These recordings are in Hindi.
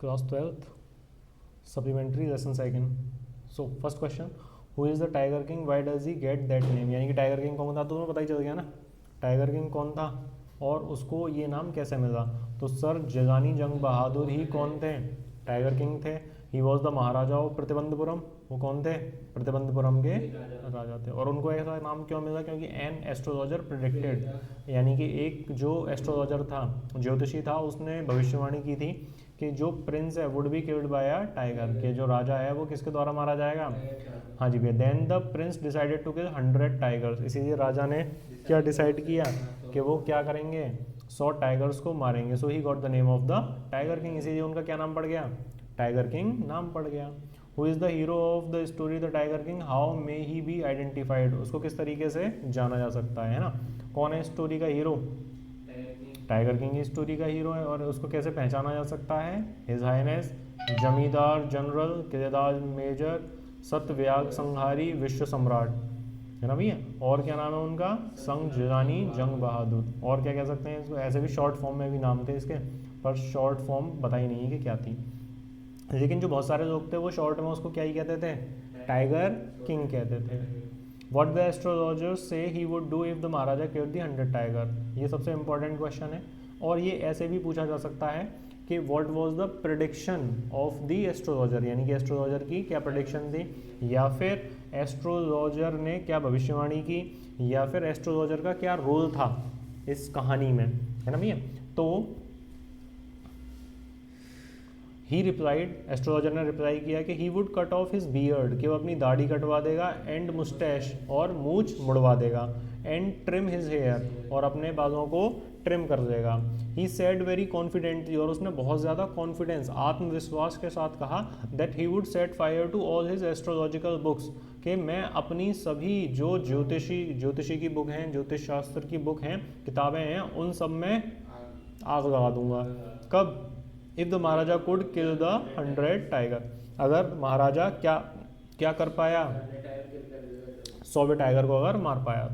Class 12th supplementary lesson second. So first question, who is the tiger king, why does he get that name. यानी कि टाइगर किंग कौन था, तो तुम्हें पता ही चल गया ना टाइगर किंग कौन था और उसको ये नाम कैसे मिला. तो सर जगानी जंग बहादुर ही कौन थे, टाइगर किंग थे. He was the Maharaja of Pratibandapuram, वो कौन थे, प्रतिबंधपुरम के राजा थे. और उनको ऐसा नाम क्यों मिला, क्योंकि एन एस्ट्रोलॉजर प्रिडिक्टेड, यानी कि एक जो एस्ट्रोलॉजर था, ज्योतिषी था, उसने भविष्यवाणी की थी कि जो प्रिंस है would be killed by a tiger, के जो राजा है वो किसके द्वारा मारा जाएगा. हाँ जी भैया. Then the prince decided to kill 100 tigers, इसीलिए राजा ने क्या डिसाइड किया कि वो क्या करेंगे, 100 टाइगर्स को मारेंगे. So he got the name of the tiger king, इसीलिए उनका क्या नाम पड़ गया, टाइगर किंग नाम पड़ गया. Who is the hero of the story the tiger king, how may he be identified, उसको किस तरीके से जाना जा सकता है ना. कौन है स्टोरी का हीरो, टाइगर किंग ही स्टोरी का हीरो है. और उसको कैसे पहचाना जा सकता है, हिज हाइनेस जमींदार जनरल किलेदार मेजर सत्यव्याग संहारी विश्व सम्राट, है ना भैया. और क्या नाम है उनका, संग जिलानी जंग बहादुर. और क्या कह सकते हैं इसको, ऐसे भी शॉर्ट फॉर्म में भी नाम थे इसके, पर शॉर्ट फॉर्म बताई नहीं है कि क्या थी. लेकिन जो बहुत सारे लोग थे वो शॉर्ट में उसको क्या ही कहते थे, टाइगर किंग कहते थे. वॉट द एस्ट्रोलॉजर्स से he would do if the Maharaja killed the 100 tiger, ये सबसे इंपॉर्टेंट क्वेश्चन है. और ये ऐसे भी पूछा जा सकता है कि what was the prediction of the astrologer, यानी कि एस्ट्रोलॉजर की क्या प्रेडिक्शन थी, या फिर एस्ट्रोलॉजर ने क्या भविष्यवाणी की, या फिर एस्ट्रोलॉजर का क्या रोल था इस कहानी में, है ना भैया. तो ही रिप्लाइड, एस्ट्रोलॉजर ने रिप्लाई किया कि he would cut off his beard, कि वो अपनी दाढ़ी कटवा देगा, एंड मुस्टैश, और मूछ मुड़वा देगा, एंड ट्रिम हिज हेयर, और अपने बालों को ट्रिम कर देगा. ही सेड वेरी कॉन्फिडेंटली, और उसने बहुत ज़्यादा कॉन्फिडेंस आत्मविश्वास के साथ कहा, that he would set fire to all his astrological books, कि मैं अपनी सभी जो ज्योतिषी की बुक हैं, ज्योतिष शास्त्र की बुक हैं, किताबें हैं, उन सब में आग लगा दूंगा. कब, if the Maharaja could kill the 100 tiger, अगर महाराजा क्या क्या कर पाया, 100 टाइगर को अगर मार पाया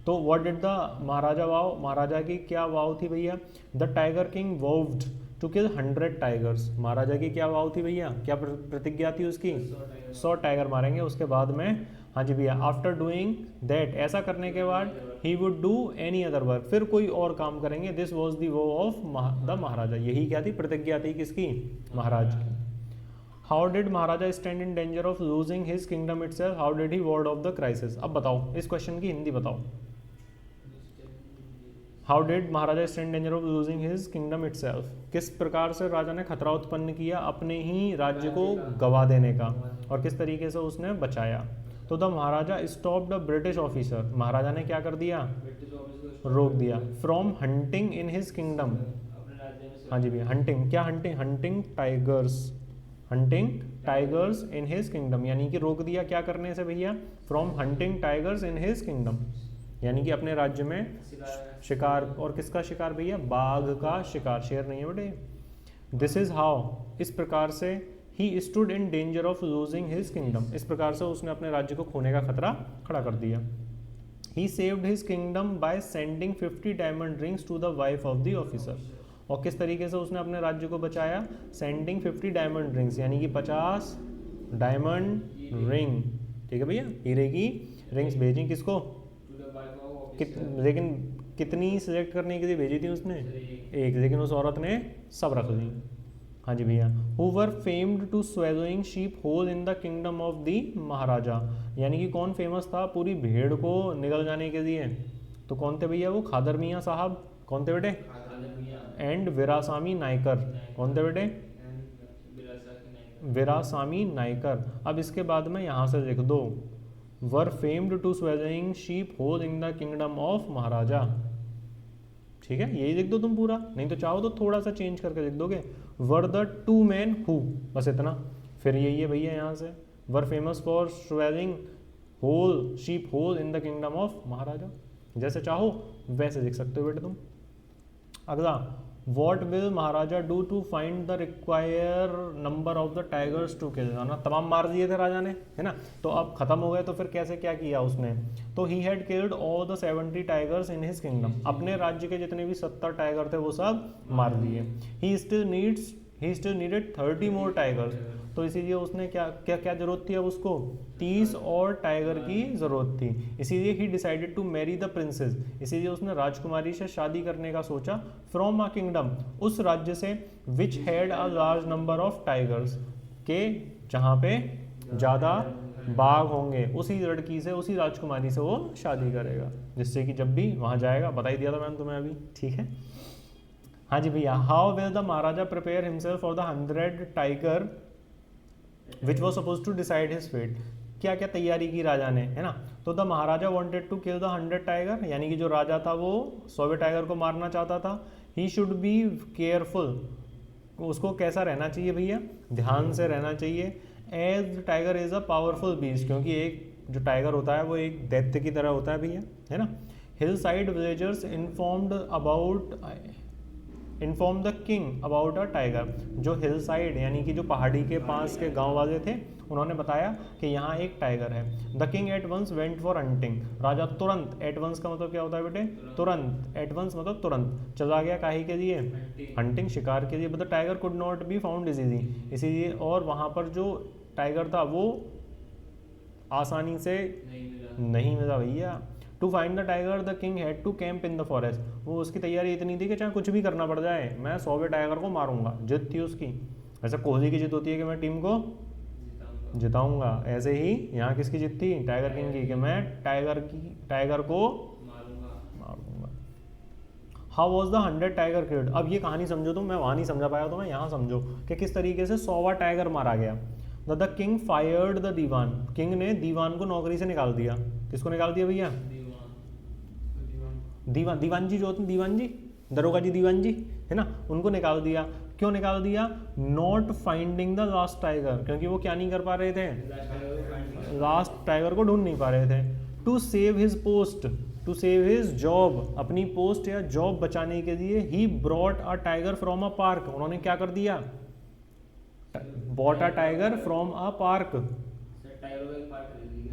तो what did the maharaja vow, महाराजा की क्या वाव थी भैया, the tiger king vowed to kill 100 tigers, महाराजा की क्या वाव थी भैया, क्या प्रतिज्ञा थी उसकी, 100 टाइगर मारेंगे. उसके बाद में, हाँ जी भैया, आफ्टर डूइंग दैट, ऐसा करने के बाद, he would do any other work, फिर कोई और काम करेंगे. दिस वॉज द वो ऑफ द महाराजा, यही क्या थी, प्रतिज्ञा थी किसकी, महाराज की. How did Maharaja stand in danger of losing his kingdom itself, how did he ward of the crisis. अब बताओ इस क्वेश्चन की हिंदी बताओ. How did Maharaja stand danger of losing his kingdom itself, किस प्रकार से राजा ने खतरा उत्पन्न किया अपने ही राज्य को गवा देने का, और किस तरीके से उसने बचाया. तो the maharaja stop the British officer, maharaja ने क्या कर दिया, रोक दिया, from hunting in his kingdom. हाँ जी भैया, हंटिंग, क्या hunting, hunting tigers, hunting tigers in his kingdom, यानी कि रोक दिया क्या करने से भैया, from hunting tigers in his kingdom, यानी कि अपने राज्य में शिकार. और किसका शिकार भैया, बाघ का शिकार, शेर नहीं है बेटे. दिस इज हाउ, इस प्रकार से, he stood in danger of losing his kingdom, इस प्रकार से उसने अपने राज्य को खोने का खतरा खड़ा कर दिया. He saved his kingdom by sending 50 diamond rings to the wife of the officer, और किस तरीके से उसने अपने राज्य को बचाया, सेंडिंग 50 डायमंड रिंग्स, यानी कि 50 डायमंड रिंग, ठीक है भैया, हीरे की रिंग्स भेजी किसको, लेकिन कितनी सिलेक्ट करने के लिए भेजी थी उसने, एक, लेकिन उस औरत ने सब रख ली. हाँ जी भैया. Who were famed to swallowing sheep whole in the kingdom of the maharaja, यानी कि कौन फेमस था पूरी भेड़ को निगल जाने के लिए, तो कौन थे भैया वो, खादर मियाँ साहब, कौन थे बेटे, एंड वीरासामी नायकर, कौन थे बेटे, वीरासामी नायकर. अब इसके बाद में यहाँ से लिख दो, were famed to swallowing sheep whole in the kingdom of maharaja, ठीक है, यही लिख दो तुम पूरा, नहीं तो चाहो तो थोड़ा सा चेंज करके लिख दोगे, वर द 2 men हु, बस इतना. फिर यही है भैया यहाँ से, were famous for swallowing whole sheep whole in the kingdom of maharaja, जैसे चाहो वैसे लिख सकते हो बेटे तुम. अगला, what will maharaja do to find the require number of the tigers to kill, ना तमाम मार दिए थे राजा ने, है ना, तो अब खत्म हो गए, तो फिर कैसे क्या किया उसने, तो he had killed all the 70 tigers in his kingdom, अपने राज्य के जितने भी 70 टाइगर थे वो सब मार दिए. He still needs he still needed 30 more tigers. तो इसीलिए उसने क्या क्या क्या जरूरत थी अब उसको, 30 और टाइगर की जरूरत थी। इसीलिए he decided to marry the princess, इसीलिए उसने राजकुमारी से शादी करने का सोचा, फ्रॉम अ किंगडम, उस राज्य से, which had a large number of tigers, के जहाँ पे ज़्यादा बाघ होंगे, उसी लड़की से, उसी राजकुमारी से वो शादी करेगा, जिससे कि जब भी वहाँ जाएगा, बता ही दिया था मैंने तुम्हें अभी, ठीक है। हाँ जी भैया, how will the maharaja prepare himself for the 100 tiger which was suppose to decide his fate, क्या क्या तैयारी की राजा ने, है ना। तो the maharaja wanted to kill the 100 tiger, यानी कि जो राजा था वो 100 टाइगर को मारना चाहता था। ही शुड बी केयरफुल, उसको कैसा रहना चाहिए भैया, ध्यान से रहना चाहिए। As tiger is a powerful beast, क्योंकि एक जो टाइगर होता है वो एक दैत्य की तरह होता है भैया, है ना। Hill side villagers inform the king about a tiger, जो हिल साइड यानी कि जो पहाड़ी के पास के गांव वाले थे, उन्होंने बताया कि यहाँ एक टाइगर है। The king at once went for hunting, राजा तुरंत, एट वंस का मतलब क्या होता है बेटे, तुरंत, एट वंस मतलब तुरंत, चला गया काहे के लिए, हंटिंग, शिकार के लिए। But the tiger could not be found easily, इसीलिए, और वहाँ पर जो टाइगर था वो आसानी से नहीं मिला भैया। To find the tiger the king had to camp in the forest, वो उसकी तैयारी इतनी थी कि चाहे कुछ भी करना पड़ जाए मैं 100वें टाइगर को मारूंगा, जिद थी उसकी। ऐसा कोहली की जिद होती है कि मैं टीम को जिताऊंगा, ऐसे ही यहाँ किसकी जिद थी, टाइगर किंग की, कि मैं टाइगर को मारूंगा। How was the 100 tiger killed, अब ये कहानी समझो तुम, मैं वहाँ नहीं समझा पाया तो मैं यहाँ समझो कि किस तरीके से 100वां टाइगर मारा गया। The king fired the dewan, king ने दीवान को नौकरी से निकाल दिया। किसको निकाल दिया भैया, दीवान जी जो होते हैं, दीवान जी, दरोगा जी, दीवान जी, है ना, उनको निकाल दिया। क्यों निकाल दिया, not finding the last tiger, क्योंकि वो क्या नहीं कर पा रहे थे, लास्ट टाइगर को ढूंढ नहीं पा रहे थे। To save his post, to save his job, अपनी पोस्ट या जॉब बचाने के लिए, he brought a tiger from a park, उन्होंने क्या कर दिया, bought a tiger from a park,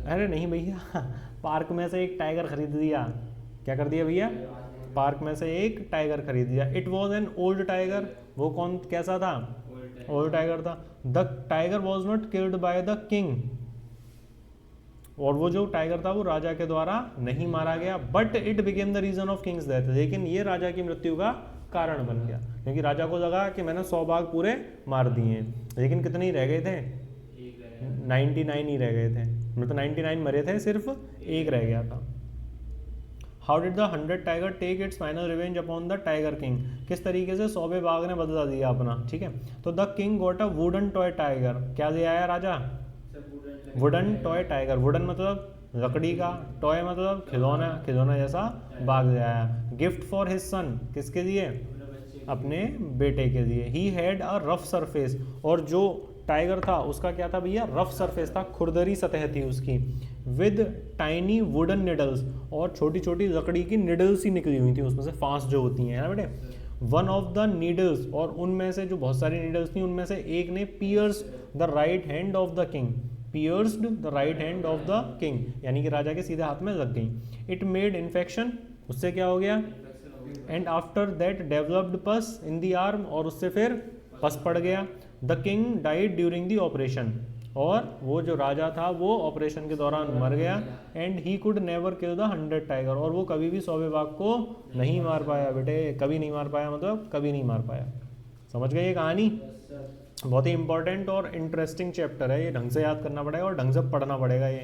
अरे नहीं भैया, पार्क में से एक टाइगर खरीद दिया, क्या कर दिया भैया, पार्क में से एक टाइगर खरीद दिया। It was an old tiger, वो कौन कैसा था, ओल्ड टाइगर था। The tiger was not killed by the king, और वो जो टाइगर था वो राजा के द्वारा नहीं मारा गया। But it became the reason of king's death, लेकिन ये राजा की मृत्यु का कारण बन गया, क्योंकि राजा को लगा कि मैंने 100 बाघ पूरे मार दिए, लेकिन कितने ही रह गए थे, 99 ही रह गए थे, मतलब 99 मरे थे, सिर्फ एक रह गया था। How did the 100 tiger take its final revenge upon the tiger king, किस तरीके से 100वें बाघ ने बदला दिया अपना, ठीक है। तो the king got a wooden toy tiger, क्या ले आया राजा, वुडन टॉय टाइगर, वुडन मतलब लकड़ी का, टॉय मतलब खिलौना, खिलौना जैसा बाघ ले आया। गिफ्ट फॉर हिज सन, किसके लिए, अपने बेटे के लिए। He had a rough surface, और जो टाइगर था उसका क्या था भैया, रफ सरफेस था, खुरदरी सतह थी उसकी। विद टाइनी वुडन निडल्स, और छोटी छोटी लकड़ी की निडल्स ही निकली हुई थी उसमें से, फांस जो होती हैं ना बेटे। वन ऑफ द नीडल्स, और उनमें से जो बहुत सारी नीडल्स थी उनमें से एक ने pierce the right hand of the king, pierced the right hand of the king, यानी कि राजा के सीधे हाथ में लग गई। इट मेड इन्फेक्शन, उससे क्या हो गया, एंड आफ्टर दैट डेवलप्ड पस इन द आर्म, और उससे फिर पस पड़ गया। The king died during the operation, और वो जो राजा था वो ऑपरेशन के दौरान मर गया। And he could never kill the 100 tiger, और वो कभी भी 100वें बाघ को नहीं मार पाया बेटे, कभी नहीं मार पाया, मतलब कभी नहीं मार पाया। समझ गए ये कहानी, बहुत ही इंपॉर्टेंट और इंटरेस्टिंग चैप्टर है ये, ढंग से याद करना पड़ेगा और ढंग से पढ़ना पड़ेगा ये।